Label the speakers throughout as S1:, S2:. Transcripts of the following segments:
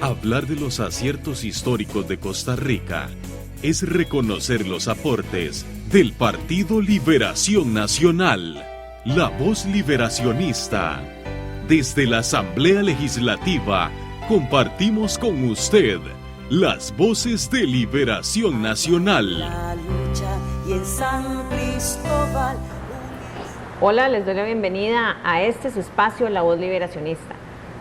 S1: Hablar de los aciertos históricos de Costa Rica es reconocer los aportes del Partido Liberación Nacional, la voz liberacionista. Desde la Asamblea Legislativa compartimos con usted las voces de Liberación Nacional.
S2: La lucha y en San Cristóbal.
S3: Hola, les doy la bienvenida a su espacio, La Voz Liberacionista.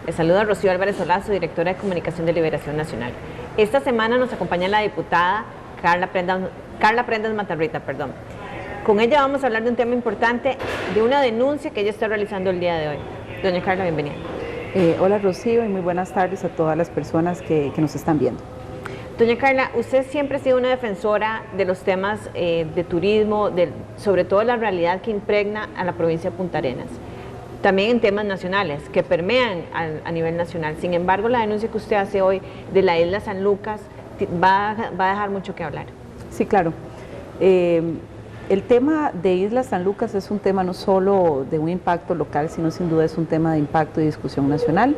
S3: Les saluda Rocío Álvarez Olazo, directora de Comunicación de Liberación Nacional. Esta semana nos acompaña la diputada Carla Prendas Matarrita. Con ella vamos a hablar de un tema importante, de una denuncia que ella está realizando el día de hoy. Doña Carla, bienvenida.
S4: Hola Rocío y muy buenas tardes a todas las personas que nos están viendo.
S3: Doña Carla, usted siempre ha sido una defensora de los temas de turismo, sobre todo la realidad que impregna a la provincia de Punta Arenas. También en temas nacionales, que permean a nivel nacional. Sin embargo, la denuncia que usted hace hoy de la isla San Lucas va a dejar mucho que hablar.
S4: Sí, claro. El tema de Isla San Lucas es un tema no solo de un impacto local, sino sin duda es un tema de impacto y discusión nacional.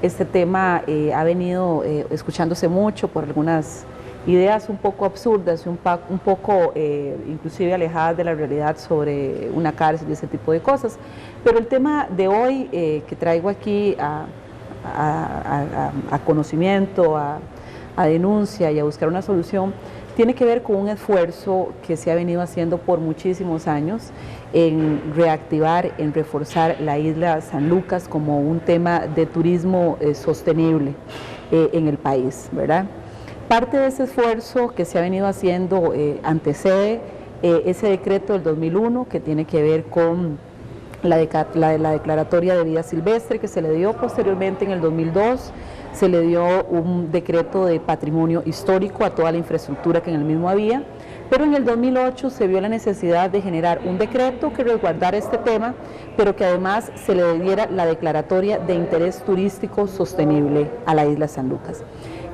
S4: Este tema ha venido escuchándose mucho por algunas ideas un poco absurdas, un poco inclusive alejadas de la realidad sobre una cárcel y ese tipo de cosas. Pero el tema de hoy que traigo aquí a conocimiento, a denuncia y a buscar una solución, tiene que ver con un esfuerzo que se ha venido haciendo por muchísimos años en reactivar, en reforzar la isla San Lucas como un tema de turismo sostenible en el país, ¿verdad? Parte de ese esfuerzo que se ha venido haciendo antecede ese decreto del 2001 que tiene que ver con la declaratoria de vida silvestre que se le dio posteriormente en el 2002. Se le dio un decreto de patrimonio histórico a toda la infraestructura que en el mismo había, pero en el 2008 se vio la necesidad de generar un decreto que resguardara este tema, pero que además se le diera la declaratoria de interés turístico sostenible a la isla San Lucas.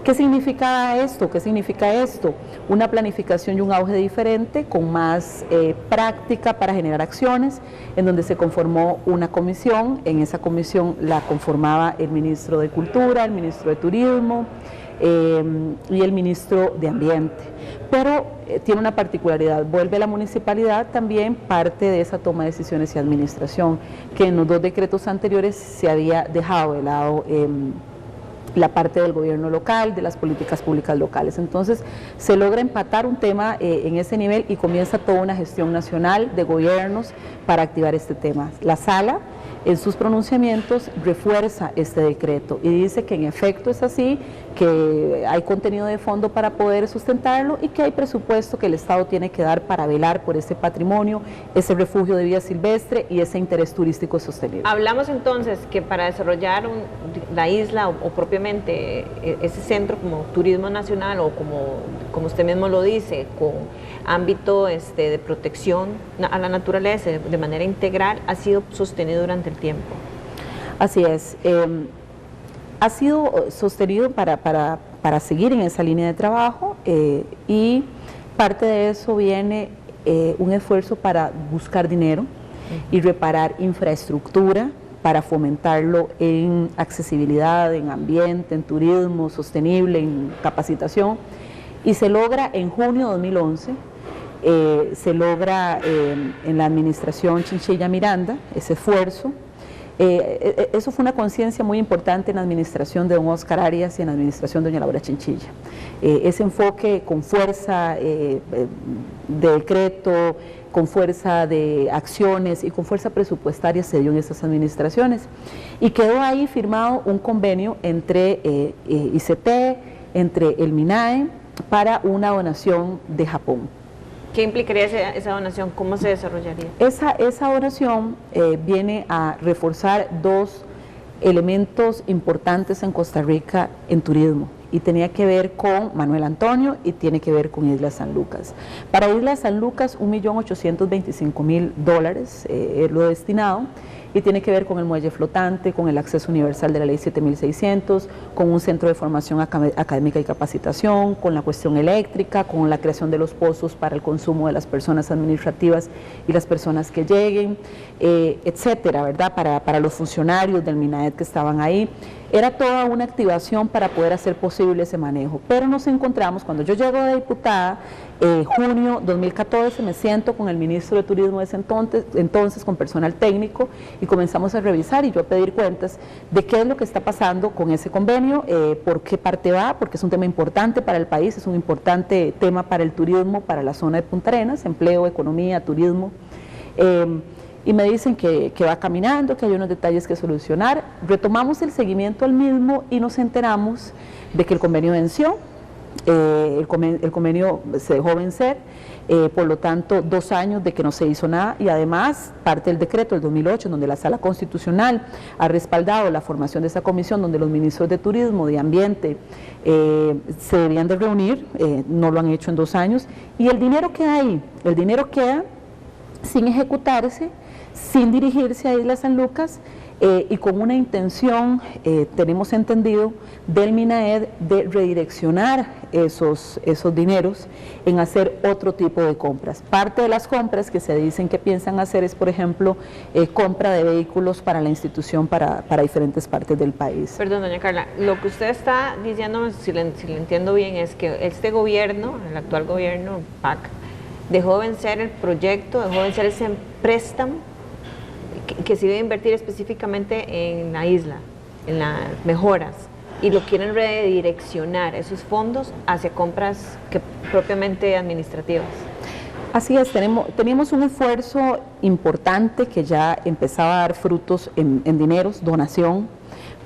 S4: ¿Qué significa esto? ¿Qué significa esto? Una planificación y un auge diferente, con más práctica para generar acciones, en donde se conformó una comisión. En esa comisión la conformaba el ministro de Cultura, el ministro de Turismo y el ministro de Ambiente. Pero tiene una particularidad, vuelve a la municipalidad también parte de esa toma de decisiones y administración, que en los dos decretos anteriores se había dejado de lado la parte del gobierno local, de las políticas públicas locales. Entonces se logra empatar un tema en ese nivel y comienza toda una gestión nacional de gobiernos para activar este tema. La sala en sus pronunciamientos refuerza este decreto y dice que en efecto es así, que hay contenido de fondo para poder sustentarlo y que hay presupuesto que el Estado tiene que dar para velar por ese patrimonio, ese refugio de vida silvestre y ese interés turístico sostenible.
S3: Hablamos entonces que para desarrollar la isla o propiamente ese centro como turismo nacional o como usted mismo lo dice, con ámbito de protección a la naturaleza de manera integral, ha sido sostenido durante el tiempo.
S4: Así es. Ha sido sostenido para seguir en esa línea de trabajo y parte de eso viene un esfuerzo para buscar dinero y reparar infraestructura para fomentarlo en accesibilidad, en ambiente, en turismo sostenible, en capacitación, y se logra en junio de 2011, se logra en la administración Chinchilla Miranda ese esfuerzo. Eso fue una conciencia muy importante en la administración de don Oscar Arias y en la administración de doña Laura Chinchilla. Ese enfoque con fuerza de decreto, con fuerza de acciones y con fuerza presupuestaria se dio en estas administraciones. Y quedó ahí firmado un convenio entre ICT, entre el MINAE, para una donación de Japón.
S3: ¿Qué implicaría esa donación? ¿Cómo se desarrollaría?
S4: Esa donación viene a reforzar dos elementos importantes en Costa Rica en turismo y tenía que ver con Manuel Antonio y tiene que ver con Isla San Lucas. Para Isla San Lucas, $1.825.000 es lo destinado y tiene que ver con el muelle flotante, con el acceso universal de la ley 7600, con un centro de formación académica y capacitación, con la cuestión eléctrica, con la creación de los pozos para el consumo de las personas administrativas y las personas que lleguen, etcétera, ¿verdad? Para los funcionarios del MINAED que estaban ahí. Era toda una activación para poder hacer posible ese manejo. Pero nos encontramos, cuando yo llego de diputada, junio 2014, me siento con el ministro de Turismo de ese entonces, con personal técnico, y comenzamos a revisar y yo a pedir cuentas de qué es lo que está pasando con ese convenio, por qué parte va, porque es un tema importante para el país, es un importante tema para el turismo, para la zona de Punta Arenas, empleo, economía, turismo. Y me dicen que va caminando, que hay unos detalles que solucionar. Retomamos el seguimiento al mismo y nos enteramos de que el convenio venció, el convenio se dejó vencer, por lo tanto 2 años de que no se hizo nada, y además parte del decreto del 2008, donde la Sala Constitucional ha respaldado la formación de esa comisión, donde los ministros de Turismo, de Ambiente, se debían de reunir, no lo han hecho en 2 años, y el dinero queda ahí, el dinero queda sin ejecutarse, sin dirigirse a Isla San Lucas, y con una intención, tenemos entendido, del MINAED de redireccionar esos dineros en hacer otro tipo de compras. Parte de las compras que se dicen que piensan hacer es, por ejemplo, compra de vehículos para la institución para diferentes partes del país.
S3: Perdón, doña Carla, lo que usted está diciendo, si lo entiendo bien, es que este gobierno, el actual gobierno, PAC, dejó vencer el proyecto, dejó vencer ese préstamo que se iba a invertir específicamente en la isla, en las mejoras, y lo quieren redireccionar esos fondos hacia compras propiamente administrativas.
S4: Así es, teníamos un esfuerzo importante que ya empezaba a dar frutos en dineros, donación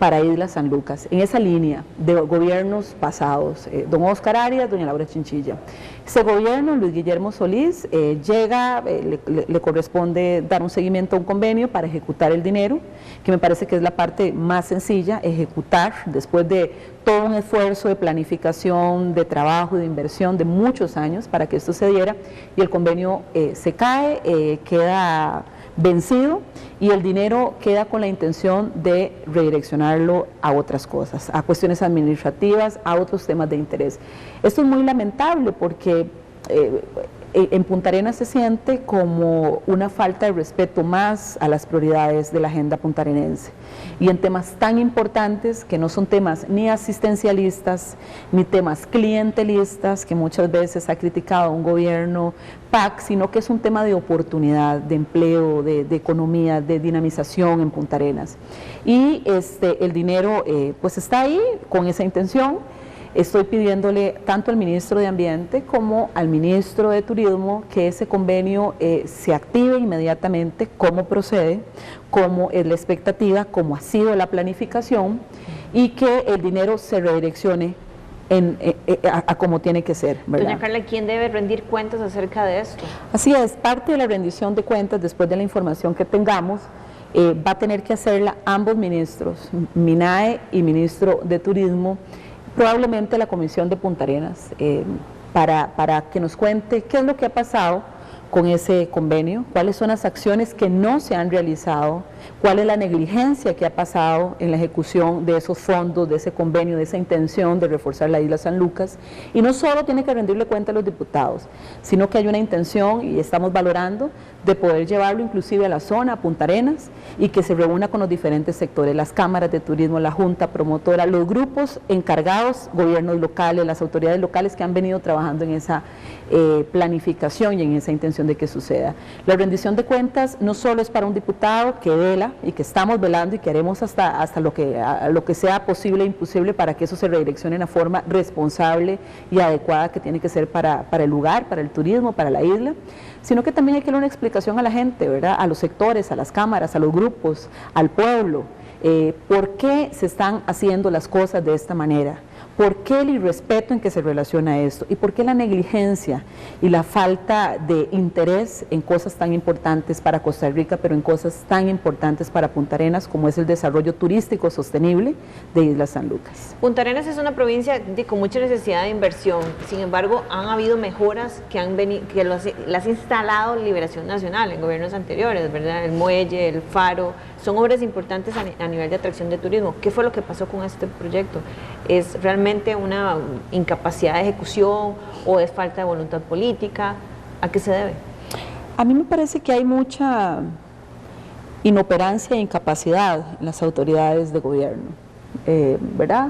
S4: para Isla San Lucas, en esa línea de gobiernos pasados, don Oscar Arias, doña Laura Chinchilla. Ese gobierno, Luis Guillermo Solís, llega, le corresponde dar un seguimiento a un convenio para ejecutar el dinero, que me parece que es la parte más sencilla, ejecutar después de todo un esfuerzo de planificación, de trabajo, de inversión de muchos años para que esto se diera, y el convenio se cae, queda vencido, y el dinero queda con la intención de redireccionarlo a otras cosas, a cuestiones administrativas, a otros temas de interés. Esto es muy lamentable porque en Punta Arenas se siente como una falta de respeto más a las prioridades de la agenda puntarenense, y en temas tan importantes que no son temas ni asistencialistas ni temas clientelistas que muchas veces ha criticado un gobierno PAC, sino que es un tema de oportunidad, de empleo, de economía, de dinamización en Punta Arenas. Y el dinero pues está ahí con esa intención. Estoy pidiéndole tanto al ministro de Ambiente como al ministro de Turismo que ese convenio se active inmediatamente, cómo procede, cómo es la expectativa, cómo ha sido la planificación, y que el dinero se redireccione a como tiene que ser, ¿verdad?
S3: Doña Carla, ¿quién debe rendir cuentas acerca de esto?
S4: Así es, parte de la rendición de cuentas, después de la información que tengamos, va a tener que hacerla ambos ministros, MINAE y ministro de Turismo, probablemente la Comisión de Punta Arenas, para que nos cuente qué es lo que ha pasado con ese convenio, cuáles son las acciones que no se han realizado, cuál es la negligencia que ha pasado en la ejecución de esos fondos, de ese convenio, de esa intención de reforzar la isla San Lucas. Y no solo tiene que rendirle cuenta a los diputados, sino que hay una intención, y estamos valorando, de poder llevarlo inclusive a la zona, a Punta Arenas, y que se reúna con los diferentes sectores, las cámaras de turismo, la junta promotora, los grupos encargados, gobiernos locales, las autoridades locales que han venido trabajando en esa planificación y en esa intención de que suceda. La rendición de cuentas no solo es para un diputado que vela y que estamos velando y que haremos hasta lo que sea posible e imposible para que eso se redireccione en una forma responsable y adecuada que tiene que ser para el lugar, para el turismo, para la isla, sino que también hay que dar una explicación a la gente, ¿verdad? A los sectores, a las cámaras, a los grupos, al pueblo, por qué se están haciendo las cosas de esta manera. ¿Por qué el irrespeto en que se relaciona esto? ¿Y por qué la negligencia y la falta de interés en cosas tan importantes para Costa Rica, pero en cosas tan importantes para Punta Arenas, como es el desarrollo turístico sostenible de Isla San Lucas?
S3: Punta Arenas es una provincia con mucha necesidad de inversión, sin embargo, han habido mejoras que las ha instalado Liberación Nacional en gobiernos anteriores, ¿verdad? El muelle, el faro, son obras importantes a nivel de atracción de turismo. ¿Qué fue lo que pasó con este proyecto? ¿Es realmente una incapacidad de ejecución o es falta de voluntad política? ¿A qué se debe?
S4: A mí me parece que hay mucha inoperancia e incapacidad en las autoridades de gobierno. ¿verdad?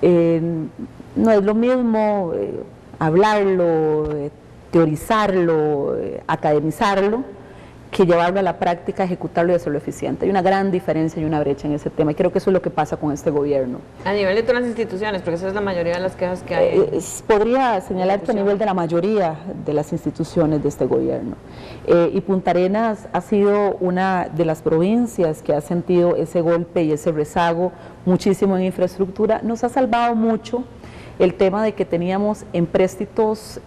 S4: No es lo mismo hablarlo, teorizarlo, academizarlo, que llevarlo a la práctica, ejecutarlo y hacerlo eficiente. Hay una gran diferencia y una brecha en ese tema, y creo que eso es lo que pasa con este gobierno.
S3: A nivel de todas las instituciones, porque esa es la mayoría de las quejas que hay.
S4: Podría señalar que a nivel de la mayoría de las instituciones de este gobierno. Y Punta Arenas ha sido una de las provincias que ha sentido ese golpe y ese rezago muchísimo en infraestructura. Nos ha salvado mucho el tema de que teníamos empréstitos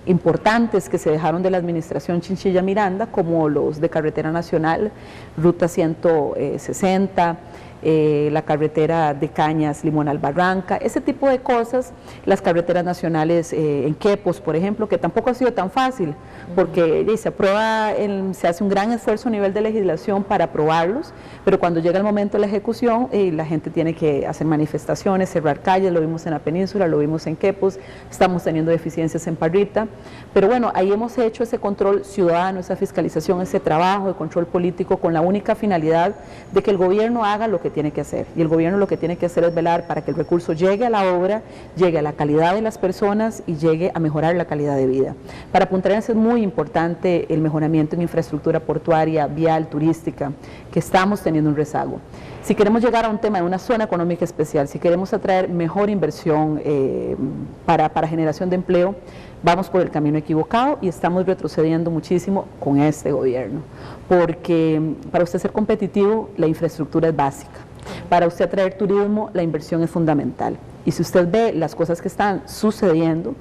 S4: importantes que se dejaron de la administración Chinchilla Miranda, como los de Carretera Nacional, Ruta 160, la carretera de Cañas, Limonal Barranca, ese tipo de cosas, las carreteras nacionales en Quepos, por ejemplo, que tampoco ha sido tan fácil, porque se aprueba, se hace un gran esfuerzo a nivel de legislación para aprobarlos, pero cuando llega el momento de la ejecución, la gente tiene que hacer manifestaciones, cerrar calles, lo vimos en la península, lo vimos en Quepos, estamos teniendo deficiencias en Parrita, pero bueno, ahí hemos hecho ese control ciudadano, esa fiscalización, ese trabajo de control político con la única finalidad de que el gobierno haga lo que tiene que hacer, y el gobierno lo que tiene que hacer es velar para que el recurso llegue a la obra, llegue a la calidad de las personas y llegue a mejorar la calidad de vida. Para Punta Arenas es muy importante el mejoramiento en infraestructura portuaria, vial, turística, que estamos teniendo un rezago. Si queremos llegar a un tema de una zona económica especial, si queremos atraer mejor inversión para generación de empleo, vamos por el camino equivocado y estamos retrocediendo muchísimo con este gobierno, porque para usted ser competitivo, la infraestructura es básica. Para usted atraer turismo, la inversión es fundamental. Y si usted ve las cosas que están sucediendo,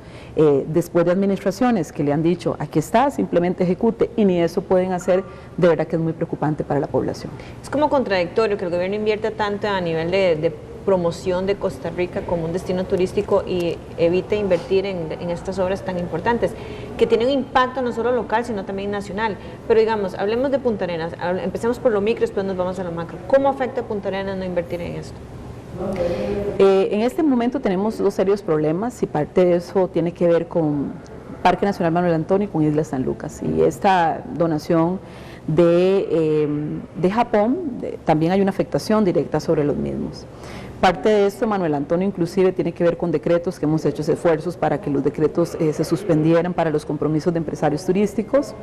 S4: después de administraciones que le han dicho, aquí está, simplemente ejecute, y ni eso pueden hacer, de verdad que es muy preocupante para la población.
S3: Es como contradictorio que el gobierno invierta tanto a nivel de promoción de Costa Rica como un destino turístico y evite invertir en estas obras tan importantes, que tienen un impacto no solo local, sino también nacional. Pero digamos, hablemos de Punta Arenas, empecemos por lo micro, después nos vamos a lo macro. ¿Cómo afecta a Punta Arenas no invertir en esto?
S4: En este momento tenemos dos serios problemas, y parte de eso tiene que ver con Parque Nacional Manuel Antonio y con Isla San Lucas. Y esta donación de Japón, también hay una afectación directa sobre los mismos. Parte de esto, Manuel Antonio, inclusive tiene que ver con decretos, que hemos hecho esfuerzos para que los decretos se suspendieran para los compromisos de empresarios turísticos.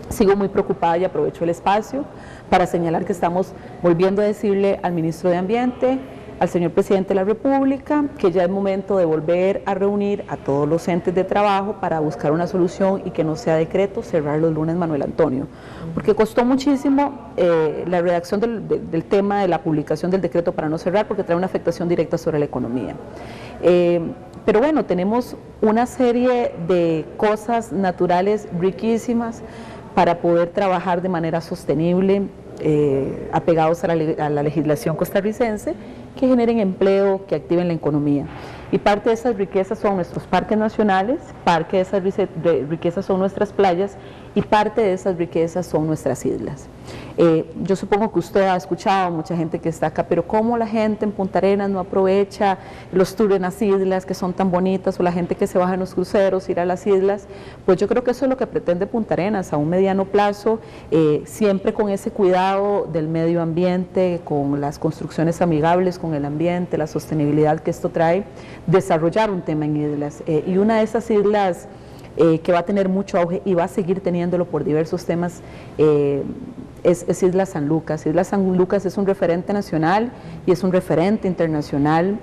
S4: Sigo muy preocupada y aprovecho el espacio para señalar que estamos volviendo a decirle al ministro de Ambiente, al señor presidente de la República, que ya es momento de volver a reunir a todos los entes de trabajo para buscar una solución y que no sea decreto cerrar los lunes Manuel Antonio, porque costó muchísimo la redacción del tema de la publicación del decreto para no cerrar, porque trae una afectación directa sobre la economía. Pero bueno, tenemos una serie de cosas naturales riquísimas para poder trabajar de manera sostenible, apegados a la legislación costarricense, que generen empleo, que activen la economía. Y parte de esas riquezas son nuestros parques nacionales, parte de esas riquezas son nuestras playas, y parte de esas riquezas son nuestras islas. Yo supongo que usted ha escuchado, mucha gente que está acá, pero ¿cómo la gente en Punta Arenas no aprovecha los tours en las islas que son tan bonitas, o la gente que se baja en los cruceros, ir a las islas? Pues yo creo que eso es lo que pretende Punta Arenas a un mediano plazo, siempre con ese cuidado del medio ambiente, con las construcciones amigables con el ambiente, la sostenibilidad que esto trae, desarrollar un tema en islas. Y una de esas islas que va a tener mucho auge y va a seguir teniéndolo por diversos temas, es Isla San Lucas. Isla San Lucas es un referente nacional y es un referente internacional,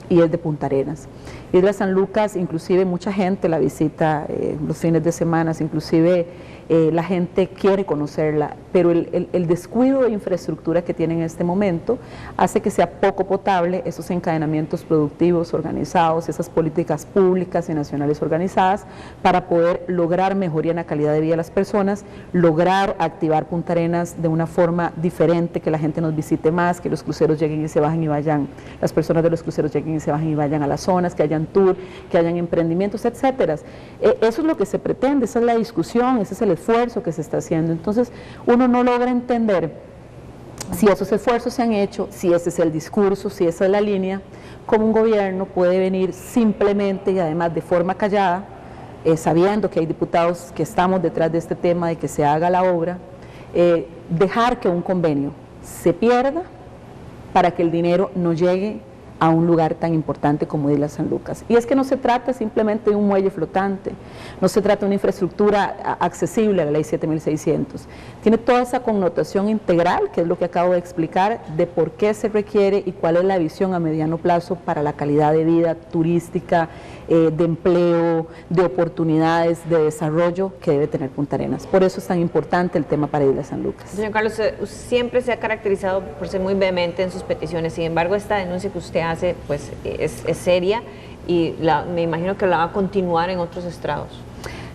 S4: y es de Punta Arenas. Isla San Lucas, inclusive mucha gente la visita los fines de semana, inclusive la gente quiere conocerla, pero el descuido de infraestructura que tiene en este momento hace que sea poco potable esos encadenamientos productivos organizados, esas políticas públicas y nacionales organizadas para poder lograr mejoría en la calidad de vida de las personas, lograr activar Punta Arenas de una forma diferente, que la gente nos visite más, que los cruceros lleguen y se bajen y vayan, las personas de los cruceros lleguen y se bajen y vayan a las zonas, que hayan tour, que hayan emprendimientos, etcétera. Eso es lo que se pretende, esa es la discusión, ese es el esfuerzo que se está haciendo. Entonces uno no logra entender si esos esfuerzos se han hecho, si ese es el discurso, si esa es la línea, cómo un gobierno puede venir simplemente y además de forma callada, sabiendo que hay diputados que estamos detrás de este tema de que se haga la obra, dejar que un convenio se pierda para que el dinero no llegue a un lugar tan importante como Isla San Lucas. Y es que no se trata simplemente de un muelle flotante, no se trata de una infraestructura accesible a la ley 7600. Tiene toda esa connotación integral, que es lo que acabo de explicar, de por qué se requiere y cuál es la visión a mediano plazo para la calidad de vida turística, de empleo, de oportunidades, de desarrollo que debe tener Punta Arenas. Por eso es tan importante el tema para Isla San Lucas.
S3: Señor Carlos, usted siempre se ha caracterizado por ser muy vehemente en sus peticiones, sin embargo esta denuncia que usted hace pues es seria y me imagino que la va a continuar en otros estrados.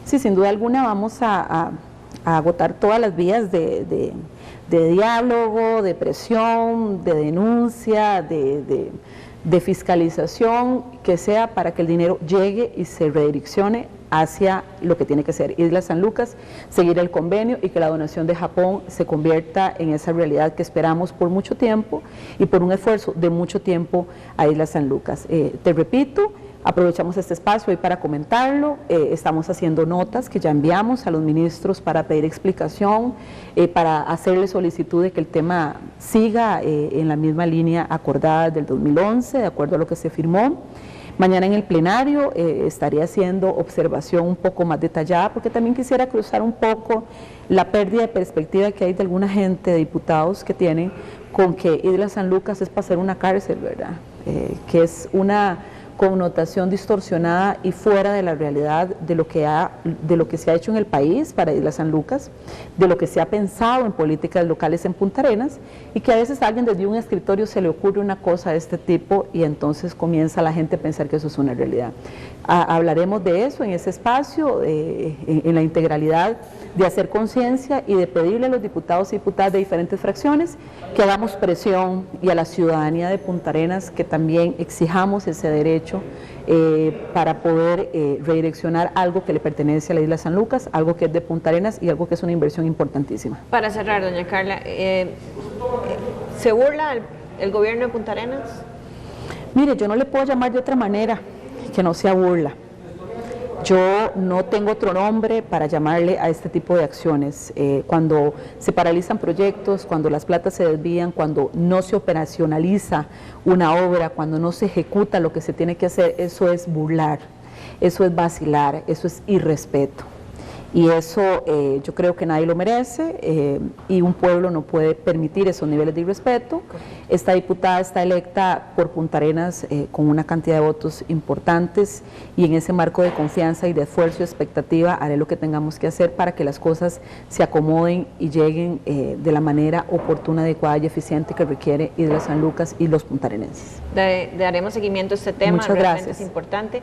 S3: Sí,
S4: sin duda alguna vamos a agotar todas las vías de diálogo, de presión, de denuncia, de fiscalización, que sea para que el dinero llegue y se redireccione hacia lo que tiene que ser Isla San Lucas, seguir el convenio y que la donación de Japón se convierta en esa realidad que esperamos por mucho tiempo y por un esfuerzo de mucho tiempo a Isla San Lucas. Te repito, aprovechamos este espacio hoy para comentarlo, estamos haciendo notas que ya enviamos a los ministros para pedir explicación, para hacerle solicitud de que el tema siga en la misma línea acordada del 2011, de acuerdo a lo que se firmó. Mañana en el plenario estaría haciendo observación un poco más detallada, porque también quisiera cruzar un poco la pérdida de perspectiva que hay de alguna gente, de diputados que tienen con que Isla San Lucas es para hacer una cárcel, ¿verdad? Que es una connotación distorsionada y fuera de la realidad de lo que se ha hecho en el país para Isla San Lucas, de lo que se ha pensado en políticas locales en Punta Arenas, y que a veces a alguien desde un escritorio se le ocurre una cosa de este tipo y entonces comienza la gente a pensar que eso es una realidad. Hablaremos de eso en ese espacio, en la integralidad, de hacer conciencia y de pedirle a los diputados y diputadas de diferentes fracciones que hagamos presión, y a la ciudadanía de Punta Arenas que también exijamos ese derecho para poder redireccionar algo que le pertenece a la Isla San Lucas, algo que es de Punta Arenas y algo que es una inversión importantísima.
S3: Para cerrar, doña Carla, ¿se burla el gobierno de Punta Arenas?
S4: Mire, yo no le puedo llamar de otra manera que no sea burla. Yo no tengo otro nombre para llamarle a este tipo de acciones. Cuando se paralizan proyectos, cuando las platas se desvían, cuando no se operacionaliza una obra, cuando no se ejecuta lo que se tiene que hacer, eso es burlar, eso es vacilar, eso es irrespeto. Y eso yo creo que nadie lo merece y un pueblo no puede permitir esos niveles de irrespeto. Esta diputada está electa por Punta Arenas con una cantidad de votos importantes y en ese marco de confianza y de esfuerzo y expectativa haré lo que tengamos que hacer para que las cosas se acomoden y lleguen de la manera oportuna, adecuada y eficiente que requiere Isla San Lucas y los puntarenenses.
S3: Daremos seguimiento a este tema.
S4: Muchas gracias.
S3: Es importante.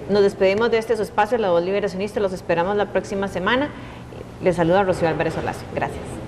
S3: Nos despedimos de su espacio, La Voz Liberacionista. Los esperamos la próxima semana. Les saluda Rocío Álvarez Olazo. Gracias.